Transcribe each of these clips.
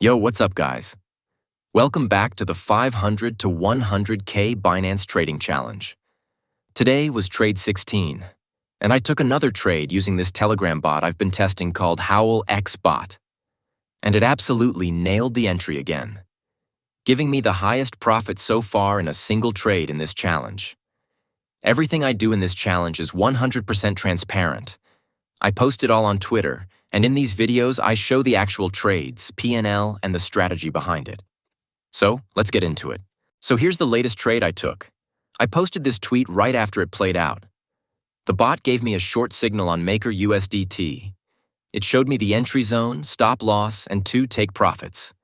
Yo, what's up, guys? Welcome back to the 500 to 100K Binance Trading Challenge. Today was trade 16, and I took another trade using this Telegram bot I've been testing called HowlXbot, and it absolutely nailed the entry again, giving me the highest profit so far in a single trade in this challenge. Everything I do in this challenge is 100% transparent. I post it all on Twitter, and in these videos I show the actual trades, P&L, and the strategy behind it. So, let's get into it. So here's the latest trade I took. I posted this tweet right after it played out. The bot gave me a short signal on Maker USDT. It showed me the entry zone, stop loss, and 2 take profits.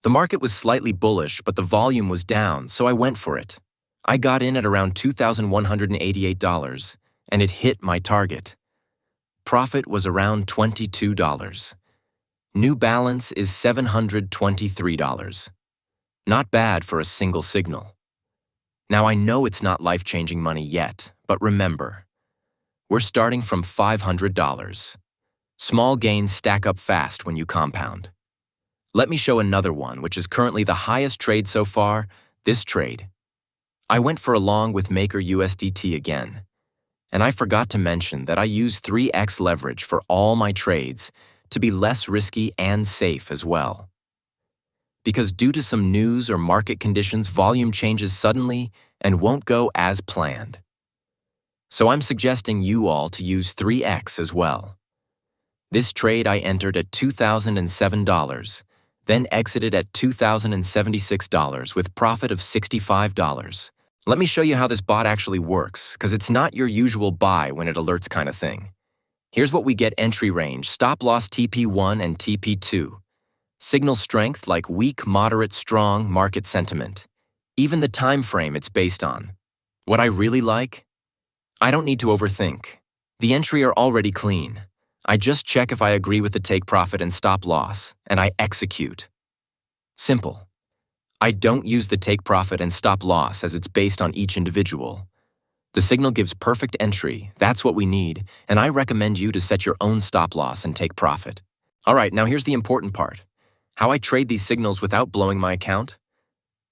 The market was slightly bullish, but the volume was down, so I went for it. I got in at around $2,188, and it hit my target. Profit was around $22. New balance is $723. Not bad for a single signal. Now I know it's not life-changing money yet, but remember, we're starting from $500. Small gains stack up fast when you compound. Let me show another one, which is currently the highest trade so far, this trade. I went for a long with Maker USDT again. And I forgot to mention that I use 3x leverage for all my trades to be less risky and safe as well. Because due to some news or market conditions, volume changes suddenly and won't go as planned. So I'm suggesting you all to use 3x as well. This trade I entered at $2,007, then exited at $2,076 with profit of $65. Let me show you how this bot actually works, because it's not your usual buy when it alerts kind of thing. Here's what we get: entry range, stop loss TP1 and TP2. Signal strength like weak, moderate, strong market sentiment. Even the time frame it's based on. What I really like? I don't need to overthink. The entry are already clean. I just check if I agree with the take profit and stop loss, and I execute. Simple. I don't use the take profit and stop loss as it's based on each individual. The signal gives perfect entry, that's what we need, and I recommend you to set your own stop loss and take profit. Alright, now here's the important part. How I trade these signals without blowing my account?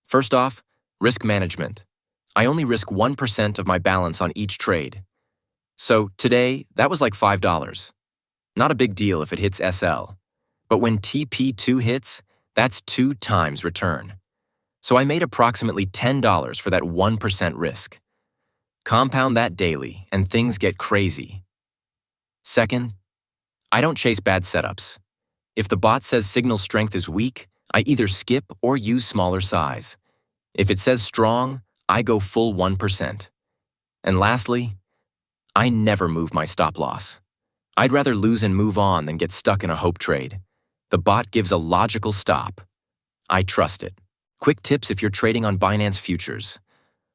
First off, risk management. I only risk 1% of my balance on each trade. So today, that was like $5. Not a big deal if it hits SL. But when TP2 hits, that's 2 times return. So I made approximately $10 for that 1% risk. Compound that daily, and things get crazy. Second, I don't chase bad setups. If the bot says signal strength is weak, I either skip or use smaller size. If it says strong, I go full 1%. And lastly, I never move my stop loss. I'd rather lose and move on than get stuck in a hope trade. The bot gives a logical stop. I trust it. Quick tips if you're trading on Binance Futures.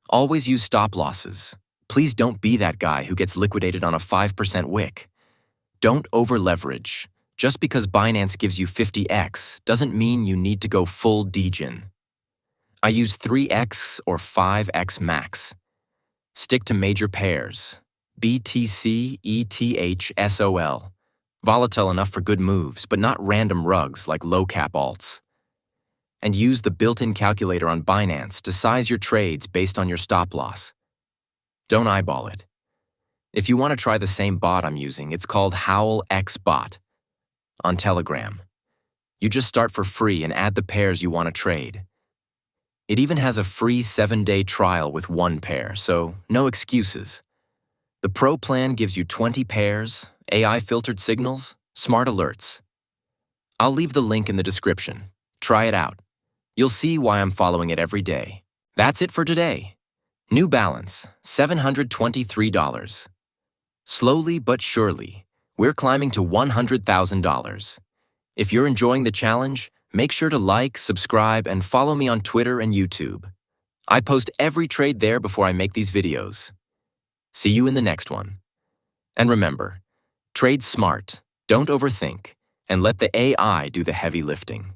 Always use stop losses. Please don't be that guy who gets liquidated on a 5% wick. Don't over-leverage. Just because Binance gives you 50x doesn't mean you need to go full degen. I use 3x or 5x max. Stick to major pairs. BTC, ETH, SOL. Volatile enough for good moves, but not random rugs like low-cap alts. And use the built-in calculator on Binance to size your trades based on your stop loss. Don't eyeball it. If you want to try the same bot I'm using, it's called HowlXbot on Telegram. You just start for free and add the pairs you want to trade. It even has a free 7-day trial with 1 pair, so no excuses. The Pro plan gives you 20 pairs, AI-filtered signals, smart alerts. I'll leave the link in the description. Try it out. You'll see why I'm following it every day. That's it for today. New balance, $723. Slowly but surely, we're climbing to $100,000. If you're enjoying the challenge, make sure to like, subscribe, and follow me on Twitter and YouTube. I post every trade there before I make these videos. See you in the next one. And remember, trade smart, don't overthink, and let the AI do the heavy lifting.